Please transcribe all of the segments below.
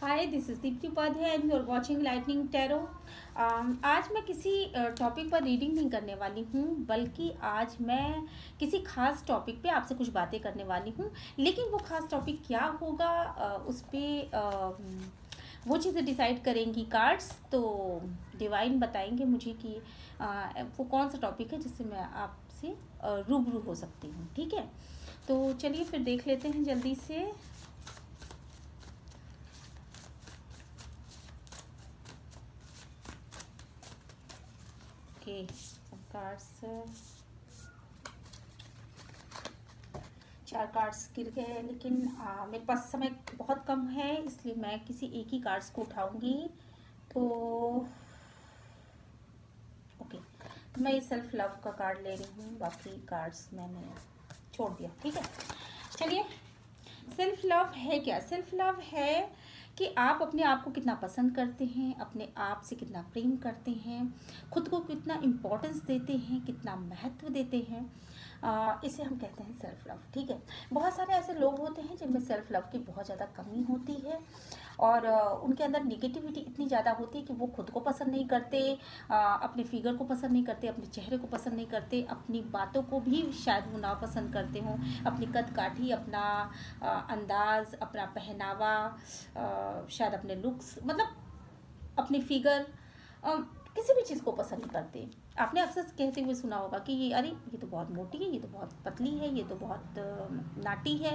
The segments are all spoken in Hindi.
Hi, this is Deepti Upadhyay and you are watching lightning tarot. आज मैं किसी टॉपिक पर रीडिंग नहीं करने वाली हूँ, बल्कि आज मैं किसी खास टॉपिक पे आपसे कुछ बातें करने वाली हूँ। लेकिन वो खास टॉपिक क्या होगा, उस पर वो चीज़ें डिसाइड करेंगी कार्ड्स। तो डिवाइन बताएंगे मुझे कि वो कौन सा टॉपिक है जिससे मैं आपसे रूबरू हो सकती हूँ। ठीक है, तो चलिए फिर देख लेते हैं जल्दी से। ओके, कार्ड्स, 4 कार्ड्स गिर गए, लेकिन मेरे पास समय बहुत कम है, इसलिए मैं किसी एक ही कार्ड्स को उठाऊंगी। तो ओके, तो मैं ये सेल्फ लव का कार्ड ले रही हूँ, बाकी कार्ड्स मैंने छोड़ दिया। ठीक है, चलिए। सेल्फ लव है क्या? सेल्फ लव है कि आप अपने आप को कितना पसंद करते हैं, अपने आप से कितना प्रेम करते हैं, खुद को कितना इम्पोर्टेंस देते हैं, कितना महत्व देते हैं। इसे हम कहते हैं सेल्फ लव। ठीक है, बहुत सारे ऐसे लोग होते हैं जिनमें सेल्फ लव की बहुत ज़्यादा कमी होती है और उनके अंदर निगेटिविटी इतनी ज़्यादा होती है कि वो खुद को पसंद नहीं करते, अपने फिगर को पसंद नहीं करते, अपने चेहरे को पसंद नहीं करते, अपनी बातों को भी शायद वो ना पसंद करते हों, अपनी कद काठी, अपना अंदाज, अपना पहनावा, शायद अपने लुक्स, मतलब अपनी फिगर, किसी भी चीज़ को पसंद नहीं करते। आपने अक्सर कहते हुए सुना होगा कि ये, अरे ये तो बहुत मोटी है, ये तो बहुत पतली है, ये तो बहुत नाटी है,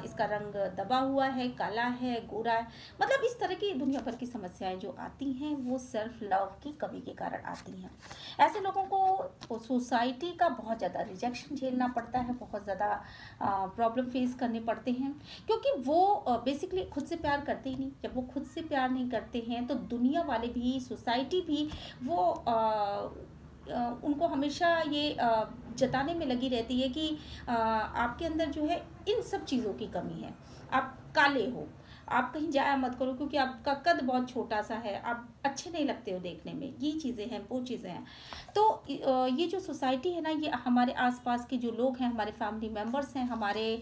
इसका रंग दबा हुआ है, काला है, गोरा है। मतलब इस तरह की दुनिया भर की समस्याएं जो आती हैं वो सेल्फ लव की कमी के कारण आती हैं। ऐसे लोगों को सोसाइटी का बहुत ज़्यादा रिजेक्शन झेलना पड़ता है, बहुत ज़्यादा प्रॉब्लम फेस करने पड़ते हैं, क्योंकि वो बेसिकली खुद से प्यार करते ही नहीं। जब वो खुद से प्यार नहीं करते हैं तो दुनिया वाले भी, सोसाइटी भी वो उनको हमेशा ये जताने में लगी रहती है कि आपके अंदर जो है इन सब चीज़ों की कमी है, आप काले हो, आप कहीं जाया मत करो क्योंकि आपका कद बहुत छोटा सा है, आप अच्छे नहीं लगते हो देखने में, ये चीज़ें हैं, वो चीज़ें हैं। तो ये जो सोसाइटी है ना, ये हमारे आसपास के जो लोग हैं, हमारे फैमिली मेम्बर्स हैं, हमारे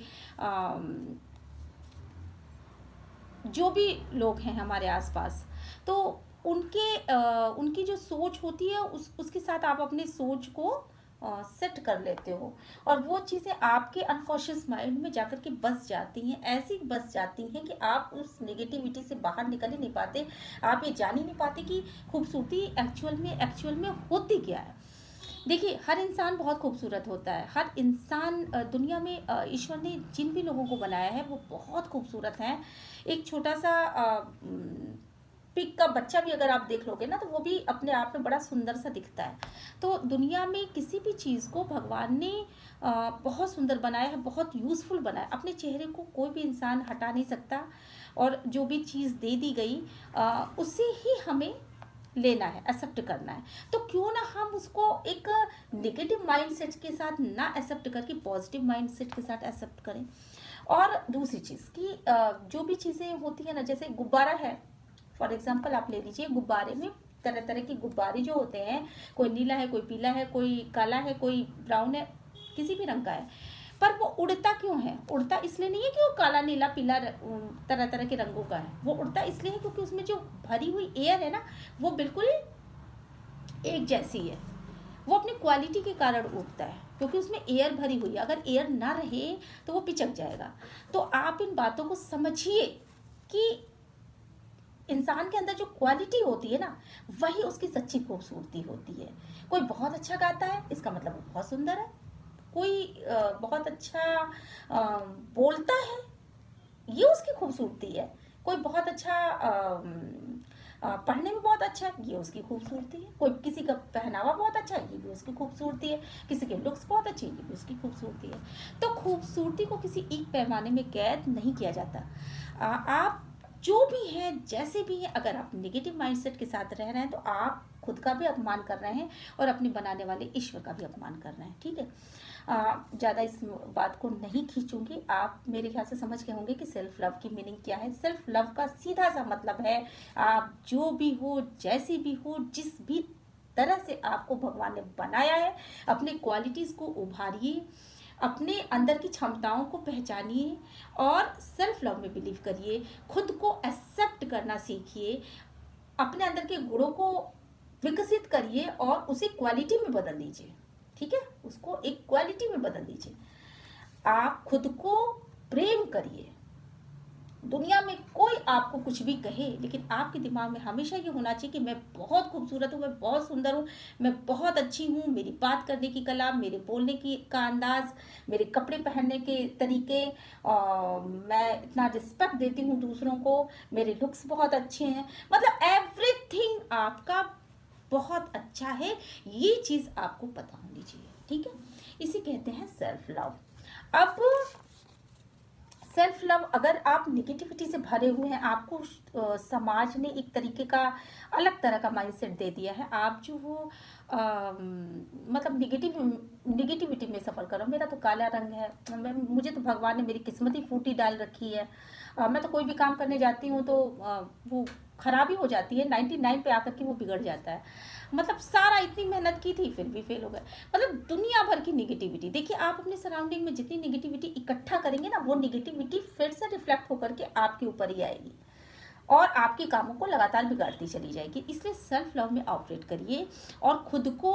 जो भी लोग हैं हमारे आसपास, तो उनकी जो सोच होती है उसके साथ आप अपनी सोच को सेट कर लेते हो और वो चीज़ें आपके अनकॉन्शियस माइंड में जाकर के बस जाती हैं, ऐसी बस जाती हैं कि आप उस नेगेटिविटी से बाहर निकल ही नहीं पाते। आप ये जान ही नहीं पाते कि खूबसूरती एक्चुअल में होती क्या है। देखिए, हर इंसान बहुत खूबसूरत होता है, हर इंसान दुनिया में ईश्वर ने जिन भी लोगों को बनाया है वो बहुत खूबसूरत हैं। एक छोटा सा पिग का बच्चा भी अगर आप देख लोगे ना, तो वो भी अपने आप में बड़ा सुंदर सा दिखता है। तो दुनिया में किसी भी चीज़ को भगवान ने बहुत सुंदर बनाया है, बहुत यूज़फुल बनाया है। अपने चेहरे को कोई भी इंसान हटा नहीं सकता और जो भी चीज़ दे दी गई उसे ही हमें लेना है, एक्सेप्ट करना है। तो क्यों ना हम उसको एक नेगेटिव माइंडसेट के साथ ना एक्सेप्ट करके पॉजिटिव माइंडसेट के साथ एक्सेप्ट करें। और दूसरी चीज़ कि जो भी चीज़ें होती है ना, जैसे गुब्बारा है, फॉर एग्जाम्पल आप ले लीजिए, गुब्बारे में तरह तरह के गुब्बारे जो होते हैं, कोई नीला है, कोई पीला है, कोई काला है, कोई ब्राउन है, किसी भी रंग का है, पर वो उड़ता क्यों है? उड़ता इसलिए नहीं है कि वो काला, नीला, पीला तरह तरह के रंगों का है। वो उड़ता इसलिए है क्योंकि उसमें जो भरी हुई एयर है ना, वो बिल्कुल एक जैसी है। वो अपनी क्वालिटी के कारण उड़ता है क्योंकि उसमें एयर भरी हुई है। अगर एयर ना रहे तो वो पिचक जाएगा। तो आप इन बातों को समझिए कि इंसान के अंदर जो क्वालिटी होती है ना, वही उसकी सच्ची खूबसूरती होती है। कोई बहुत अच्छा गाता है, इसका मतलब वो बहुत सुंदर है। कोई बहुत अच्छा बोलता है, ये उसकी खूबसूरती है। कोई बहुत अच्छा पढ़ने में बहुत अच्छा है, ये उसकी खूबसूरती है। कोई किसी का पहनावा बहुत अच्छा है, ये भी उसकी खूबसूरती है। किसी के लुक्स बहुत अच्छे, ये भी उसकी खूबसूरती है। तो खूबसूरती को किसी एक पैमाने में कैद नहीं किया जाता। आप जो भी है, जैसे भी है, अगर आप नेगेटिव माइंडसेट के साथ रह रहे हैं तो आप खुद का भी अपमान कर रहे हैं और अपने बनाने वाले ईश्वर का भी अपमान कर रहे हैं। ठीक है, ज़्यादा इस बात को नहीं खींचूंगी। आप मेरे ख्याल से समझ गए होंगे कि सेल्फ लव की मीनिंग क्या है। सेल्फ लव का सीधा सा मतलब है, आप जो भी हो, जैसी भी हो, जिस भी तरह से आपको भगवान ने बनाया है, अपने क्वालिटीज़ को उभारिए, अपने अंदर की क्षमताओं को पहचानिए और सेल्फ लव में बिलीव करिए। खुद को एक्सेप्ट करना सीखिए, अपने अंदर के गुणों को विकसित करिए और उसे क्वालिटी में बदल दीजिए। ठीक है, उसको एक क्वालिटी में बदल दीजिए। आप खुद को प्रेम करिए। दुनिया में कोई आपको कुछ भी कहे, लेकिन आपके दिमाग में हमेशा ये होना चाहिए कि मैं बहुत खूबसूरत हूँ, मैं बहुत सुंदर हूँ, मैं बहुत अच्छी हूँ। मेरी बात करने की कला, मेरे बोलने की का अंदाज, मेरे कपड़े पहनने के तरीके, मैं इतना रिस्पेक्ट देती हूँ दूसरों को, मेरे लुक्स बहुत अच्छे हैं, मतलब एवरीथिंग आपका बहुत अच्छा है। ये चीज़ आपको पता होनी चाहिए। ठीक है, इसे कहते हैं सेल्फ लव। अब सेल्फ लव, अगर आप निगेटिविटी से भरे हुए हैं, आपको समाज ने एक तरीके का अलग तरह का माइंडसेट दे दिया है, आप जो हो मतलब निगेटिविटी में सफ़र करो। मेरा तो काला रंग है, मुझे तो भगवान ने मेरी किस्मत ही फूटी डाल रखी है, मैं तो कोई भी काम करने जाती हूँ तो वो खराबी हो जाती है, 99 पे आकर के वो बिगड़ जाता है। मतलब सारा इतनी मेहनत की थी फिर भी फेल हो गए। मतलब दुनिया भर की निगेटिविटी। देखिए, आप अपने सराउंडिंग में जितनी निगेटिविटी इकट्ठा करेंगे ना, वो निगेटिविटी फिर से रिफ्लेक्ट होकर के आपके ऊपर ही आएगी और आपके कामों को लगातार बिगाड़ती चली जाएगी। इसलिए सेल्फ लव में ऑपरेट करिए और खुद को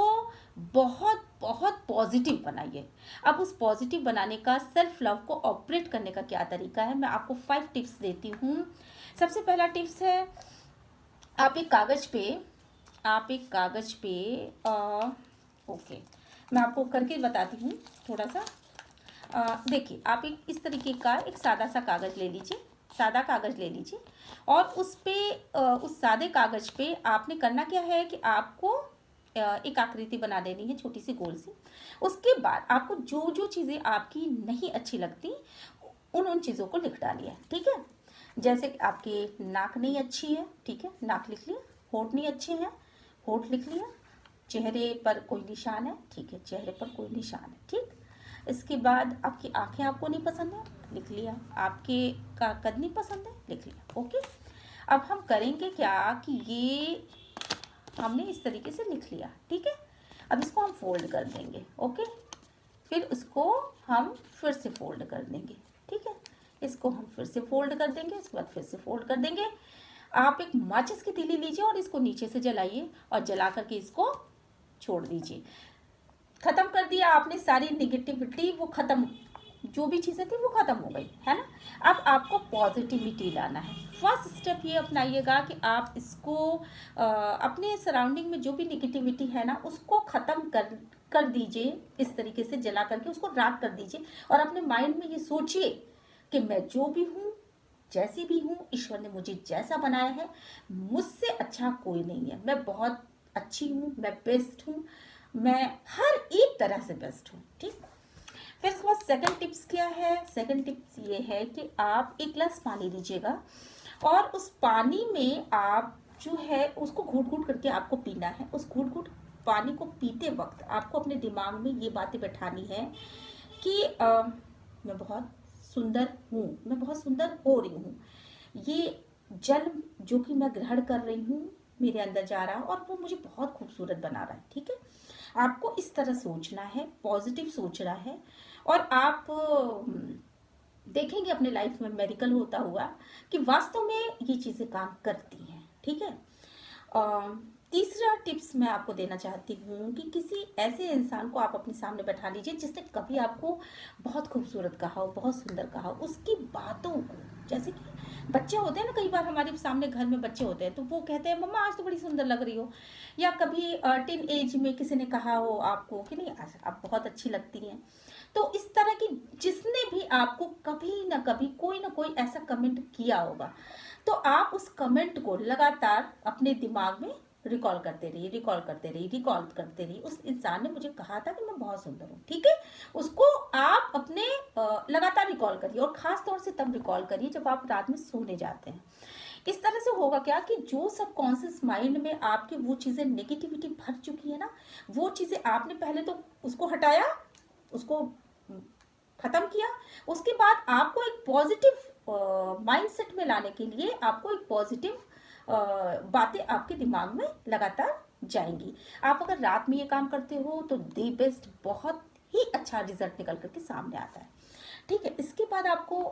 बहुत बहुत पॉजिटिव बनाइए। अब उस पॉजिटिव बनाने का, सेल्फ लव को ऑपरेट करने का क्या तरीका है, मैं आपको 5 टिप्स देती हूँ। सबसे पहला टिप्स है, आप एक कागज पे ओके, मैं आपको करके बताती हूँ थोड़ा सा। देखिए, आप एक इस तरीके का एक सादा सा कागज़ ले लीजिए, सादा कागज़ ले लीजिए, और उस पे उस सादे कागज़ पे आपने करना क्या है कि आपको एक आकृति बना देनी है, छोटी सी गोल सी। उसके बाद आपको जो जो चीज़ें आपकी नहीं अच्छी लगती, उन चीज़ों को लिख डालिए। ठीक है, जैसे कि आपकी नाक नहीं अच्छी है, ठीक है, नाक लिख लिया। होंठ नहीं अच्छे हैं, होंठ लिख लिया। चेहरे पर कोई निशान है, ठीक है, चेहरे पर कोई निशान है। ठीक, इसके बाद आपकी आंखें आपको नहीं पसंद है, लिख लिया। आपके का कद नहीं पसंद है, लिख लिया। ओके, अब हम करेंगे क्या कि ये हमने इस तरीके से लिख लिया। ठीक है, अब इसको हम फोल्ड कर देंगे। ओके, फिर उसको हम फिर से फोल्ड कर देंगे। ठीक है, इसको हम फिर से फोल्ड कर देंगे, इसके बाद फिर से फोल्ड कर देंगे। आप एक माचिस की तीली लीजिए और इसको नीचे से जलाइए और जला करके इसको छोड़ दीजिए। खत्म कर दिया आपने सारी निगेटिविटी, वो खत्म, जो भी चीज़ें थी वो खत्म हो गई, है ना। अब आपको पॉजिटिविटी लाना है। फर्स्ट स्टेप ये अपनाइएगा कि आप इसको अपने सराउंडिंग में जो भी निगेटिविटी है ना, उसको ख़त्म कर दीजिए। इस तरीके से जला करके उसको राख कर दीजिए और अपने माइंड में ये सोचिए कि मैं जो भी हूँ, जैसी भी हूँ, ईश्वर ने मुझे जैसा बनाया है, मुझसे अच्छा कोई नहीं है, मैं बहुत अच्छी हूँ, मैं बेस्ट हूँ, मैं हर एक तरह से बेस्ट हूँ। ठीक, फिर उसके बाद सेकंड टिप्स क्या है? सेकंड टिप्स ये है कि आप एक गिलास पानी लीजिएगा और उस पानी में आप जो है उसको घूट घूट करके आपको पीना है। उस घूट घूट पानी को पीते वक्त आपको अपने दिमाग में ये बातें बैठानी है कि मैं बहुत सुंदर हूँ, मैं बहुत सुंदर हो रही हूँ, ये जल जो कि मैं ग्रहण कर रही हूँ मेरे अंदर जा रहा है और वो मुझे बहुत खूबसूरत बना रहा है। ठीक है, आपको इस तरह सोचना है, पॉजिटिव सोचना है और आप देखेंगे अपने लाइफ में मेरिकल होता हुआ कि वास्तव में ये चीज़ें काम करती हैं। ठीक है, तीसरा टिप्स मैं आपको देना चाहती हूँ कि किसी ऐसे इंसान को आप अपने सामने बैठा लीजिए जिसने कभी आपको बहुत खूबसूरत कहा हो, बहुत सुंदर कहा हो, उसकी बातों को, जैसे कि बच्चे होते हैं ना, कई बार हमारे सामने घर में बच्चे होते हैं तो वो कहते हैं मम्मा आज तो बड़ी सुंदर लग रही हो, या कभी टीन एज में किसी ने कहा हो आपको कि नहीं आज आप बहुत अच्छी लगती हैं। तो इस तरह की जिसने भी आपको कभी ना कभी कोई ना कोई ऐसा कमेंट किया होगा, तो आप उस कमेंट को लगातार अपने दिमाग में रिकॉल करते रहिए, रिकॉल करते रहिए, रिकॉल करते रहिए। उस इंसान ने मुझे कहा था कि मैं बहुत सुंदर हूँ। ठीक है, उसको आप अपने लगातार रिकॉल करिए और खास तौर से तब रिकॉल करिए जब आप रात में सोने जाते हैं। इस तरह से होगा क्या कि जो सबकॉन्शियस माइंड में आपके वो चीज़ें नेगेटिविटी भर चुकी है ना, वो चीज़ें आपने पहले तो उसको हटाया, उसको खत्म किया, उसके बाद आपको एक पॉजिटिव माइंडसेट में लाने के लिए आपको एक पॉजिटिव बातें आपके दिमाग में लगातार जाएंगी। आप अगर रात में ये काम करते हो तो दी बेस्ट, बहुत ही अच्छा रिजल्ट निकल करके सामने आता है। ठीक है, इसके बाद आपको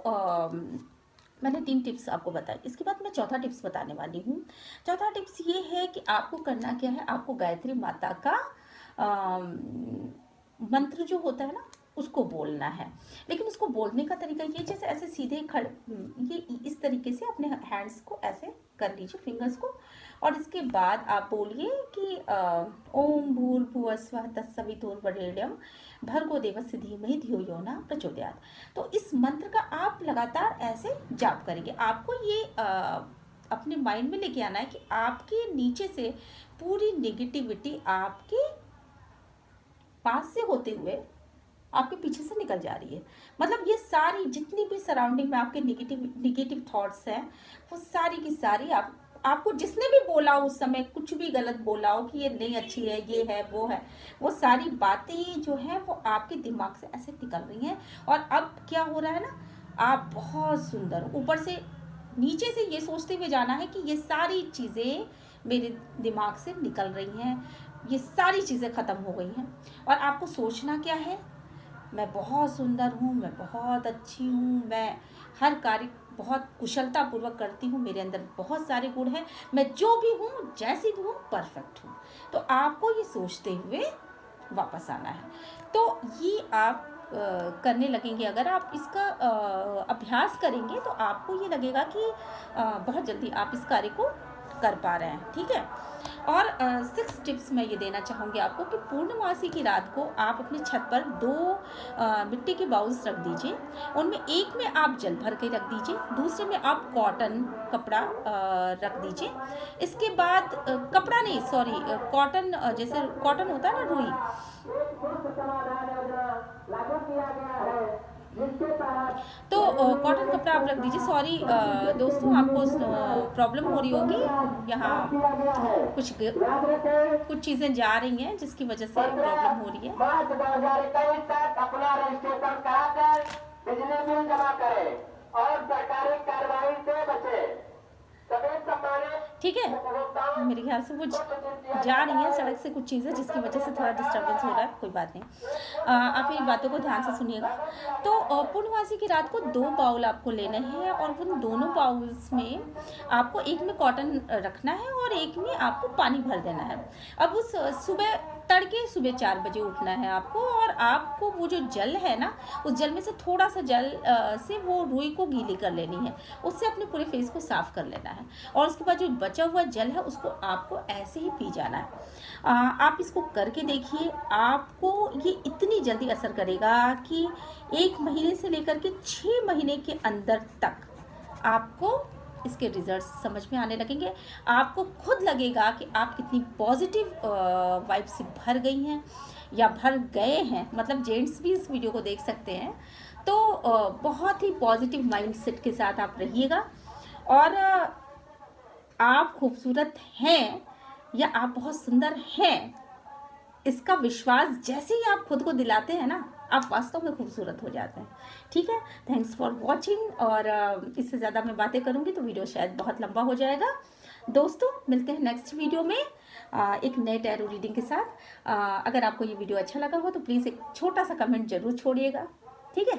मैंने 3 टिप्स आपको बताई। इसके बाद मैं चौथा टिप्स बताने वाली हूँ। चौथा टिप्स ये है कि आपको करना क्या है, आपको गायत्री माता का मंत्र जो होता है ना, उसको बोलना है। लेकिन उसको बोलने का तरीका ये, जैसे ऐसे सीधे खड़े, ये इस तरीके से अपने हैंड्स को ऐसे कर लीजिए, फिंगर्स को, और इसके बाद आप बोलिए कि ओम भूर्भुवस्वः तत्सवितुर्वरेण्यं भर्गो देवस्य धीमहि धियो यो न प्रचोदयात्। तो इस मंत्र का आप लगातार ऐसे जाप करेंगे। आपको ये अपने माइंड में लेके आना है कि आपके नीचे से पूरी नेगेटिविटी आपके पास से होते हुए आपके पीछे से निकल जा रही है। मतलब ये सारी जितनी भी सराउंडिंग में आपके निगेटिव थॉट्स हैं, वो सारी की सारी आपको जिसने भी बोला उस समय, कुछ भी गलत बोला हो कि ये नहीं अच्छी है, ये है, वो सारी बातें जो है वो आपके दिमाग से ऐसे निकल रही हैं। और अब क्या हो रहा है ना, आप बहुत सुंदर, ऊपर से नीचे से ये सोचते हुए जाना है कि ये सारी चीज़ें मेरे दिमाग से निकल रही हैं, ये सारी चीज़ें ख़त्म हो गई हैं। और आपको सोचना क्या है, मैं बहुत सुंदर हूँ, मैं बहुत अच्छी हूँ, मैं हर कार्य बहुत कुशलतापूर्वक करती हूँ, मेरे अंदर बहुत सारे गुण हैं, मैं जो भी हूँ, जैसी भी हूँ, परफेक्ट हूँ। तो आपको ये सोचते हुए वापस आना है। तो ये आप करने लगेंगे। अगर आप इसका अभ्यास करेंगे तो आपको ये लगेगा कि बहुत जल्दी आप इस कार्य को कर पा रहे हैं। ठीक है। और 6 टिप्स मैं ये देना चाहूँगी आपको कि पूर्णमासी की रात को आप अपनी छत पर 2 मिट्टी के बाउल्स रख दीजिए। उनमें एक में आप जल भर के रख दीजिए, दूसरे में आप कॉटन कपड़ा रख दीजिए। इसके बाद कपड़ा नहीं, सॉरी, कॉटन, जैसे कॉटन होता है ना, रुई, तो कॉटन कपड़ा आप रख दीजिए। सॉरी दोस्तों, आपको प्रॉब्लम हो रही होगी, यहाँ कुछ चीज़ें जा रही हैं जिसकी वजह से प्रॉब्लम हो रही है। मार्च 2021 तक अपना रजिस्ट्रेशन कराकर बिजली बिल जमा करें और सरकारी कार्रवाई से बचें। ठीक है, मेरे ख्याल से वो जा रही है सड़क से कुछ चीज़ें, जिसकी वजह से थोड़ा डिस्टर्बेंस हो रहा है, कोई बात नहीं। आप मेरी बातों को ध्यान से सुनिएगा। तो पूर्णमासी की रात को 2 बाउल आपको लेने हैं और उन दोनों बाउल्स में आपको एक में कॉटन रखना है और एक में आपको पानी भर देना है। अब उस तड़के सुबह 4 बजे उठना है आपको, और आपको वो जो जल है ना, उस जल में से थोड़ा सा जल से वो रुई को गीली कर लेनी है, उससे अपने पूरे फेस को साफ कर लेना है। और उसके बाद जो बचा हुआ जल है उसको आपको ऐसे ही पी जाना है। आप इसको करके देखिए, आपको ये इतनी जल्दी असर करेगा कि 1 महीने से लेकर के 6 महीने के अंदर तक आपको इसके रिजल्ट्स समझ में आने लगेंगे। आपको खुद लगेगा कि आप कितनी पॉजिटिव वाइब से भर गई हैं या भर गए हैं। मतलब जेंट्स भी इस वीडियो को देख सकते हैं। तो बहुत ही पॉजिटिव माइंडसेट के साथ आप रहिएगा। और आप खूबसूरत हैं या आप बहुत सुंदर हैं, इसका विश्वास जैसे ही आप खुद को दिलाते हैं ना, आप वास्तव में खूबसूरत हो जाते हैं। ठीक है, थैंक्स फॉर वॉचिंग। और इससे ज़्यादा मैं बातें करूँगी तो वीडियो शायद बहुत लंबा हो जाएगा। दोस्तों, मिलते हैं नेक्स्ट वीडियो में एक नए टैरो रीडिंग के साथ। अगर आपको ये वीडियो अच्छा लगा हो तो प्लीज़ एक छोटा सा कमेंट ज़रूर छोड़िएगा। ठीक है।